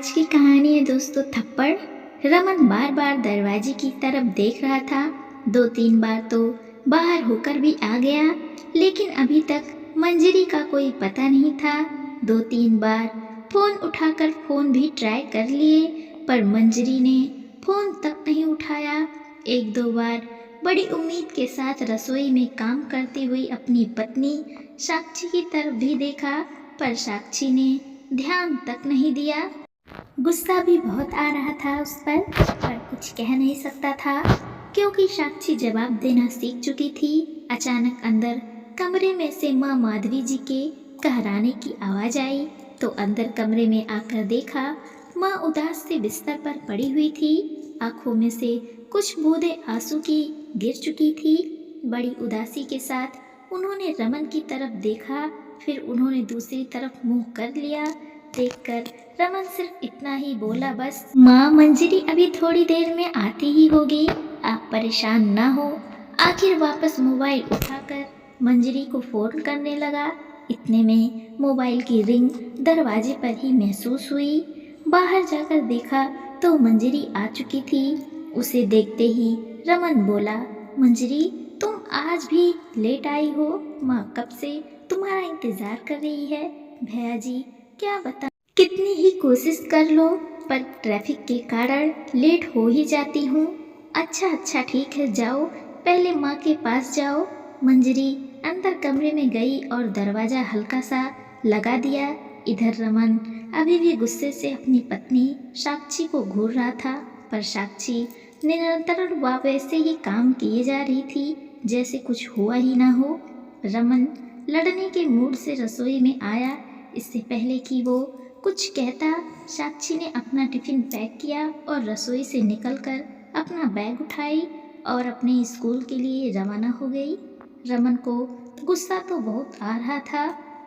आज की कहानी है दोस्तों थप्पड़। रमन बार बार दरवाजे की तरफ देख रहा था। 2-3 बार तो बाहर होकर भी आ गया, लेकिन अभी तक मंजरी का कोई पता नहीं था। 2-3 बार फोन उठाकर फोन भी ट्राई कर लिए, पर मंजरी ने फोन तक नहीं उठाया। 1-2 बार बड़ी उम्मीद के साथ रसोई में काम करती हुई अपनी पत्नी साक्षी की तरफ भी देखा, पर साक्षी ने ध्यान तक नहीं दिया। गुस्सा भी बहुत आ रहा था उस पर कुछ कह नहीं सकता था, क्योंकि साक्षी जवाब देना सीख चुकी थी। अचानक अंदर कमरे में से माँ माधवी जी के कहराने की आवाज आई, तो अंदर कमरे में आकर देखा माँ उदास से बिस्तर पर पड़ी हुई थी। आंखों में से कुछ बूंदें आंसू की गिर चुकी थी। बड़ी उदासी के साथ उन्होंने रमन की तरफ देखा, फिर उन्होंने दूसरी तरफ मुंह कर लिया। देखकर रमन सिर्फ इतना ही बोला, बस माँ मंजरी अभी थोड़ी देर में आती ही होगी, आप परेशान ना हो। आखिर वापस मोबाइल उठाकर मंजरी को फोन करने लगा। इतने में मोबाइल की रिंग दरवाजे पर ही महसूस हुई। बाहर जाकर देखा तो मंजरी आ चुकी थी। उसे देखते ही रमन बोला, मंजरी तुम आज भी लेट आई हो, माँ कब से तुम्हारा इंतजार कर रही है। भैया जी क्या बता, कितनी ही कोशिश कर लो पर ट्रैफिक के कारण लेट हो ही जाती हूँ। अच्छा ठीक है, जाओ पहले माँ के पास जाओ। मंजरी अंदर कमरे में गई और दरवाज़ा हल्का सा लगा दिया। इधर रमन अभी भी गुस्से से अपनी पत्नी साक्षी को घूर रहा था, पर साक्षी निरंतर वैसे ही काम किए जा रही थी जैसे कुछ हुआ ही ना हो। रमन लड़ने के मूड से रसोई में आया। इससे पहले कि वो कुछ कहता, साक्षी ने अपना टिफिन पैक किया और रसोई से निकलकर अपना बैग उठाई और अपने स्कूल के लिए रवाना हो गई। रमन को गुस्सा तो बहुत आ रहा था,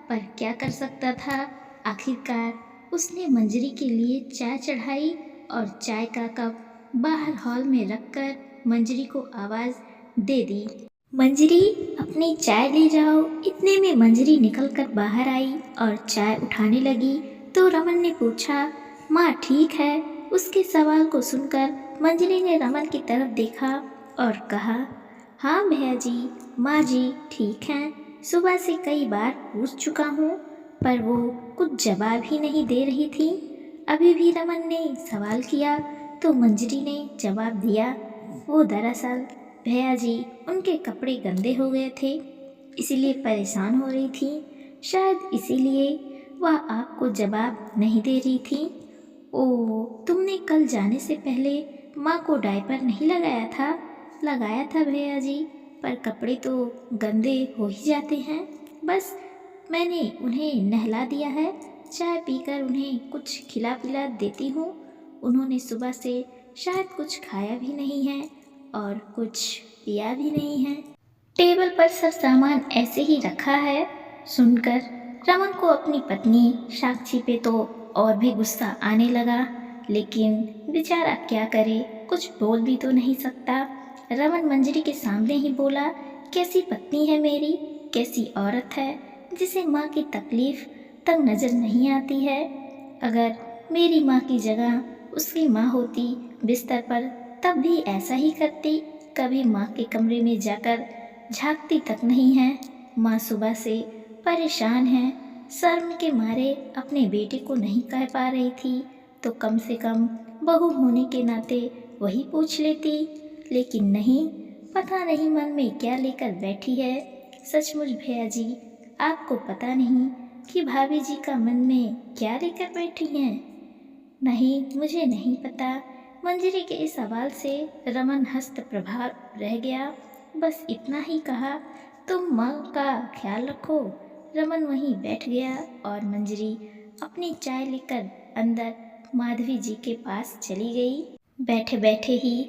पर क्या कर सकता था। आखिरकार उसने मंजरी के लिए चाय चढ़ाई और चाय का कप बाहर हॉल में रखकर मंजरी को आवाज़ दे दी, मंजरी अपनी चाय ले जाओ। इतने में मंजरी निकलकर बाहर आई और चाय उठाने लगी, तो रमन ने पूछा, माँ ठीक है। उसके सवाल को सुनकर मंजरी ने रमन की तरफ देखा और कहा, हाँ भैया जी, माँ जी ठीक हैं। सुबह से कई बार पूछ चुका हूँ, पर वो कुछ जवाब ही नहीं दे रही थी। अभी भी रमन ने सवाल किया तो मंजरी ने जवाब दिया, वो दरअसल भैया जी उनके कपड़े गंदे हो गए थे, इसीलिए परेशान हो रही थी। शायद इसीलिए वह आपको जवाब नहीं दे रही थी। ओह, तुमने कल जाने से पहले माँ को डायपर नहीं लगाया था। लगाया था भैया जी, पर कपड़े तो गंदे हो ही जाते हैं। बस मैंने उन्हें नहला दिया है, चाय पीकर उन्हें कुछ खिला पिला देती हूँ। उन्होंने सुबह से शायद कुछ खाया भी नहीं है और कुछ पिया भी नहीं है। टेबल पर सब सामान ऐसे ही रखा है। सुनकर रमन को अपनी पत्नी साक्षी पे तो और भी गुस्सा आने लगा, लेकिन बेचारा क्या करे, कुछ बोल भी तो नहीं सकता। रमन मंजरी के सामने ही बोला, कैसी पत्नी है मेरी, कैसी औरत है जिसे माँ की तकलीफ तक नज़र नहीं आती है। अगर मेरी माँ की जगह उसकी माँ होती बिस्तर पर, तब भी ऐसा ही करती। कभी माँ के कमरे में जाकर झांकती तक नहीं है। माँ सुबह से परेशान है, शर्म के मारे अपने बेटे को नहीं कह पा रही थी, तो कम से कम बहू होने के नाते वही पूछ लेती, लेकिन नहीं, पता नहीं मन में क्या लेकर बैठी है। सचमुच भैया जी, आपको पता नहीं कि भाभी जी का मन में क्या लेकर बैठी हैं। नहीं, मुझे नहीं पता। मंजरी के इस सवाल से रमन हस्त प्रभाव रह गया। बस इतना ही कहा, तुम माँ का ख्याल रखो। रमन वहीं बैठ गया और मंजरी अपनी चाय लेकर अंदर माधवी जी के पास चली गई। बैठे बैठे ही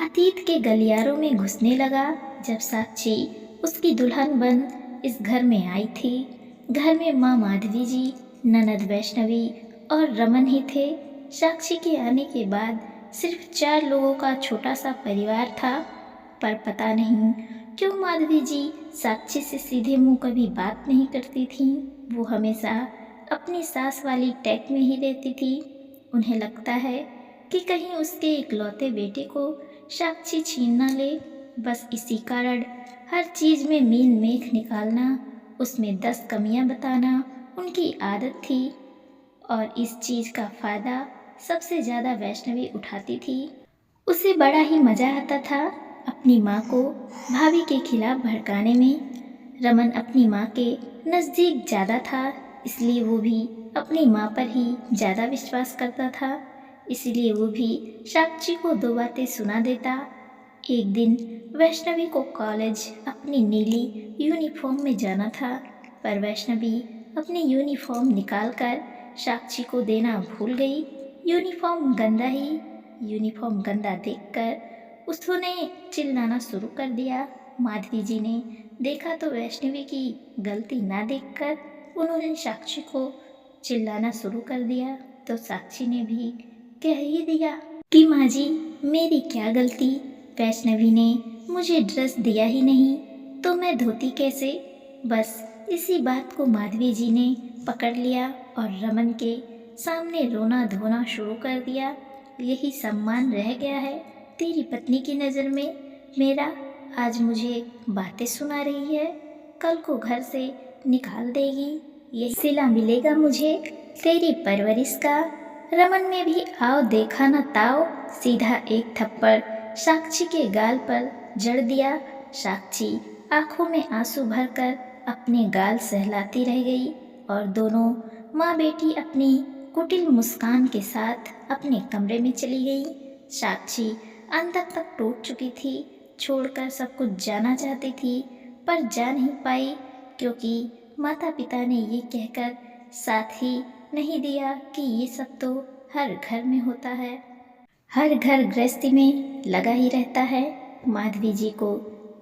अतीत के गलियारों में घुसने लगा। जब साक्षी उसकी दुल्हन बन इस घर में आई थी, घर में माँ माधवी जी, ननद वैष्णवी और रमन ही थे। साक्षी के आने के बाद सिर्फ 4 लोगों का छोटा सा परिवार था, पर पता नहीं क्यों माधवी जी साक्षी से सीधे मुंह कभी बात नहीं करती थी। वो हमेशा अपनी सास वाली टैक में ही रहती थी। उन्हें लगता है कि कहीं उसके इकलौते बेटे को साक्षी छीन न ले। बस इसी कारण हर चीज़ में मीन मेख निकालना, उसमें 10 कमियां बताना उनकी आदत थी और इस चीज़ का फ़ायदा सबसे ज़्यादा वैष्णवी उठाती थी। उसे बड़ा ही मज़ा आता था अपनी माँ को भाभी के खिलाफ भड़काने में। रमन अपनी माँ के नज़दीक ज़्यादा था, इसलिए वो भी अपनी माँ पर ही ज़्यादा विश्वास करता था। इसलिए वो भी साक्षी को 2 बातें सुना देता। एक दिन वैष्णवी को कॉलेज अपनी नीली यूनिफॉर्म में जाना था, पर वैष्णवी अपनी यूनिफॉर्म निकालकर साक्षी को देना भूल गई। यूनिफॉर्म गंदा देखकर उसने चिल्लाना शुरू कर दिया। माधवी जी ने देखा तो वैष्णवी की गलती ना देखकर उन्होंने साक्षी को चिल्लाना शुरू कर दिया, तो साक्षी ने भी कह ही दिया कि माँ जी मेरी क्या गलती, वैष्णवी ने मुझे ड्रेस दिया ही नहीं तो मैं धोती कैसे। बस इसी बात को माधवी जी ने पकड़ लिया और रमन के सामने रोना धोना शुरू कर दिया। यही सम्मान रह गया है तेरी पत्नी की नज़र में मेरा, आज मुझे बातें सुना रही है, कल को घर से निकाल देगी, यही सिला मिलेगा मुझे तेरी परवरिश का। रमन में भी आओ देखा न ताओ, सीधा एक थप्पड़ साक्षी के गाल पर जड़ दिया। साक्षी आंखों में आंसू भरकर अपने गाल सहलाती रह गई और दोनों माँ बेटी अपनी कुटिल मुस्कान के साथ अपने कमरे में चली गई। साक्षी अंदर तक टूट चुकी थी, छोड़कर सब कुछ जाना चाहती थी पर जा नहीं पाई, क्योंकि माता पिता ने ये कहकर साथ ही नहीं दिया कि ये सब तो हर घर में होता है, हर घर गृहस्थी में लगा ही रहता है। माधवी जी को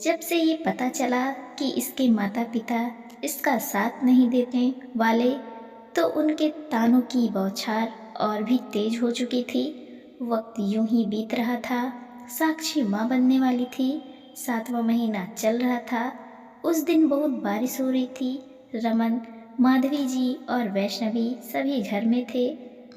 जब से ये पता चला कि इसके माता पिता इसका साथ नहीं देने वाले, तो उनके तानों की बौछार और भी तेज हो चुकी थी। वक्त यूं ही बीत रहा था, साक्षी माँ बनने वाली थी, 7वां महीना चल रहा था। उस दिन बहुत बारिश हो रही थी। रमन, माधवी जी और वैष्णवी सभी घर में थे।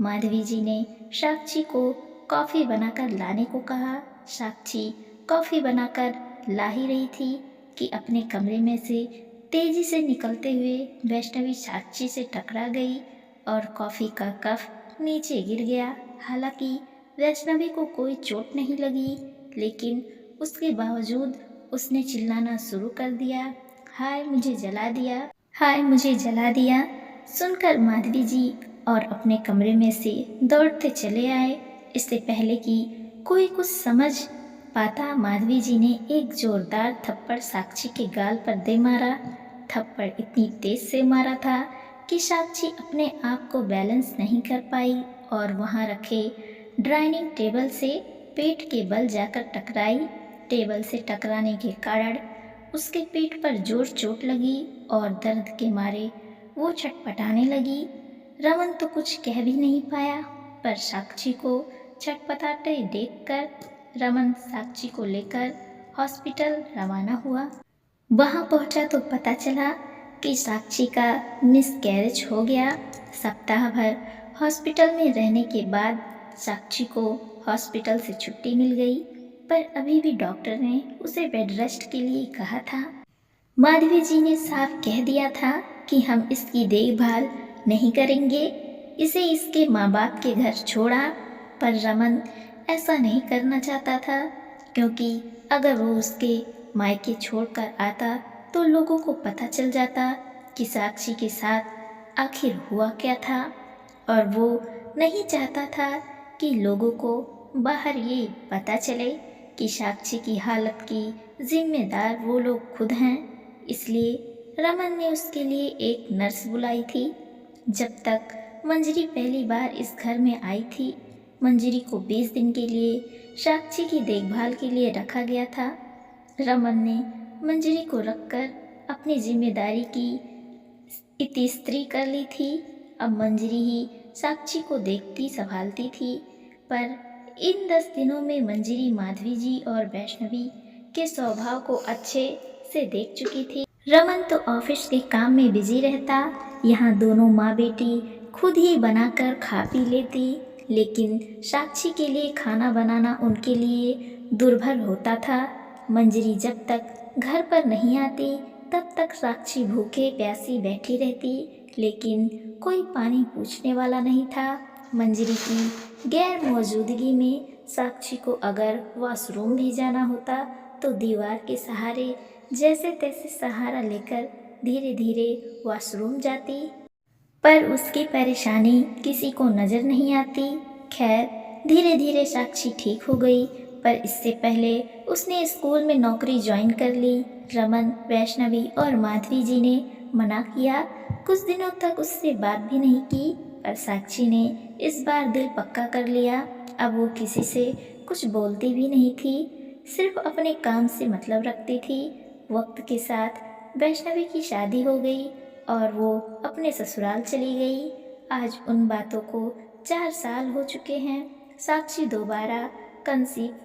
माधवी जी ने साक्षी को कॉफ़ी बनाकर लाने को कहा। साक्षी कॉफ़ी बनाकर ला ही रही थी कि अपने कमरे में से तेजी से निकलते हुए वैष्णवी साक्षी से टकरा गई और कॉफ़ी का कप नीचे गिर गया। हालांकि वैष्णवी को कोई चोट नहीं लगी, लेकिन उसके बावजूद उसने चिल्लाना शुरू कर दिया, हाय मुझे जला दिया, हाय मुझे जला दिया। सुनकर माधवी जी और अपने कमरे में से दौड़ते चले आए। इससे पहले कि कोई कुछ समझ पाता, माधवी जी ने एक जोरदार थप्पड़ साक्षी के गाल पर दे मारा। थप्पड़ इतनी तेज से मारा था कि साक्षी अपने आप को बैलेंस नहीं कर पाई और वहां रखे डाइनिंग टेबल से पेट के बल जाकर टकराई। टेबल से टकराने के कारण उसके पेट पर जोर चोट लगी और दर्द के मारे वो छटपटाने लगी। रमन तो कुछ कह भी नहीं पाया, पर साक्षी को छटपटाते देखकर रमन साक्षी को लेकर हॉस्पिटल रवाना हुआ। वहां पहुंचा तो पता चला कि साक्षी का मिसकैरेज हो गया। सप्ताह भर हॉस्पिटल में रहने के बाद साक्षी को हॉस्पिटल से छुट्टी मिल गई, पर अभी भी डॉक्टर ने उसे बेड रेस्ट के लिए कहा था। माधवी जी ने साफ कह दिया था कि हम इसकी देखभाल नहीं करेंगे, इसे इसके माँ बाप के घर छोड़ा। पर रमन ऐसा नहीं करना चाहता था, क्योंकि अगर वो उसके मायके छोड़कर आता तो लोगों को पता चल जाता कि साक्षी के साथ आखिर हुआ क्या था, और वो नहीं चाहता था कि लोगों को बाहर ये पता चले कि साक्षी की हालत की जिम्मेदार वो लोग खुद हैं। इसलिए रमन ने उसके लिए एक नर्स बुलाई थी। जब तक मंजरी पहली बार इस घर में आई थी, मंजरी को 20 दिन के लिए साक्षी की देखभाल के लिए रखा गया था। रमन ने मंजरी को रखकर अपनी जिम्मेदारी की इतिस्त्री कर ली थी। अब मंजरी ही साक्षी को देखती संभालती थी, पर इन 10 दिनों में मंजरी माधवी जी और वैष्णवी के स्वभाव को अच्छे से देख चुकी थी। रमन तो ऑफिस के काम में बिजी रहता, यहाँ दोनों माँ बेटी खुद ही बनाकर खा पी लेती। लेकिन साक्षी के लिए खाना बनाना उनके लिए दुर्भर होता था। मंजरी जब तक घर पर नहीं आती तब तक साक्षी भूखे प्यासी बैठी रहती, लेकिन कोई पानी पूछने वाला नहीं था। मंजरी की गैर मौजूदगी में साक्षी को अगर वॉशरूम भी जाना होता तो दीवार के सहारे जैसे तैसे सहारा लेकर धीरे धीरे वॉशरूम जाती, पर उसकी परेशानी किसी को नज़र नहीं आती। खैर, धीरे धीरे साक्षी ठीक हो गई, पर इससे पहले उसने स्कूल में नौकरी ज्वाइन कर ली। रमन, वैष्णवी और माधवी जी ने मना किया, कुछ दिनों तक उससे बात भी नहीं की, पर साक्षी ने इस बार दिल पक्का कर लिया। अब वो किसी से कुछ बोलती भी नहीं थी, सिर्फ अपने काम से मतलब रखती थी। वक्त के साथ वैष्णवी की शादी हो गई और वो अपने ससुराल चली गई। आज उन बातों को 4 साल हो चुके हैं। साक्षी दोबारा कंसीव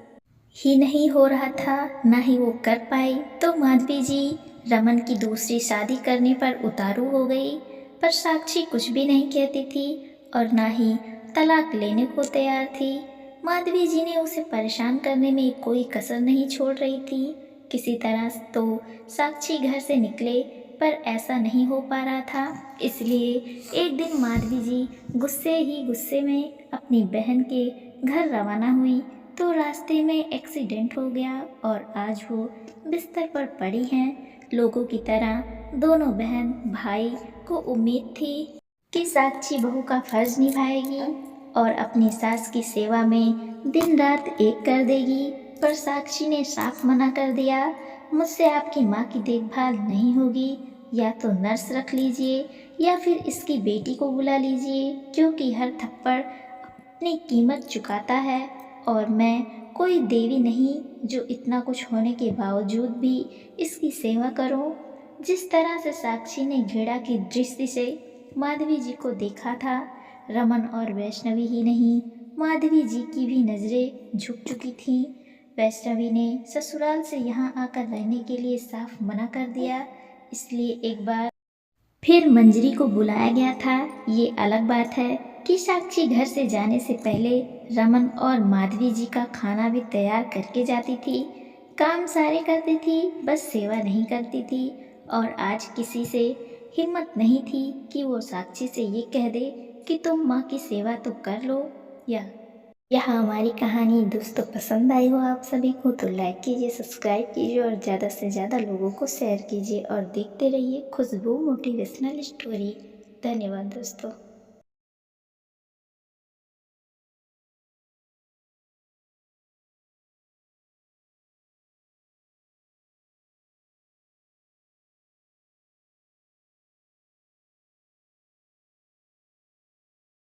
ही नहीं हो रहा था, ना ही वो कर पाई, तो माधवी जी रमन की दूसरी शादी करने पर उतारू हो गई। पर साक्षी कुछ भी नहीं कहती थी और ना ही तलाक लेने को तैयार थी। माधवी जी ने उसे परेशान करने में कोई कसर नहीं छोड़ रही थी। किसी तरह तो साक्षी घर से निकले, पर ऐसा नहीं हो पा रहा था। इसलिए एक दिन माधवी जी गुस्से ही गुस्से में अपनी बहन के घर रवाना हुई, तो रास्ते में एक्सीडेंट हो गया और आज वो बिस्तर पर पड़ी हैं। लोगों की तरह दोनों बहन भाई को उम्मीद थी कि साक्षी बहू का फर्ज निभाएगी और अपनी सास की सेवा में दिन रात एक कर देगी, पर साक्षी ने साफ मना कर दिया, मुझसे आपकी माँ की देखभाल नहीं होगी, या तो नर्स रख लीजिए या फिर इसकी बेटी को बुला लीजिए, क्योंकि हर थप्पड़ अपनी कीमत चुकाता है और मैं कोई देवी नहीं जो इतना कुछ होने के बावजूद भी इसकी सेवा करूं। जिस तरह से साक्षी ने घृणा की दृष्टि से माधवी जी को देखा था, रमन और वैष्णवी ही नहीं, माधवी जी की भी नज़रें झुक चुकी थीं। वैष्णवी ने ससुराल से यहाँ आकर रहने के लिए साफ मना कर दिया, इसलिए एक बार फिर मंजरी को बुलाया गया था। ये अलग बात है कि साक्षी घर से जाने से पहले रमन और माधवी जी का खाना भी तैयार करके जाती थी। काम सारे करती थी, बस सेवा नहीं करती थी। और आज किसी से हिम्मत नहीं थी कि वो साक्षी से ये कह दे कि तुम माँ की सेवा तो कर लो। यहाँ हमारी कहानी दोस्तों पसंद आई हो आप सभी को तो लाइक कीजिए, सब्सक्राइब कीजिए और ज़्यादा से ज़्यादा लोगों को शेयर कीजिए और देखते रहिए खुशबू मोटिवेशनल स्टोरी। धन्यवाद दोस्तों।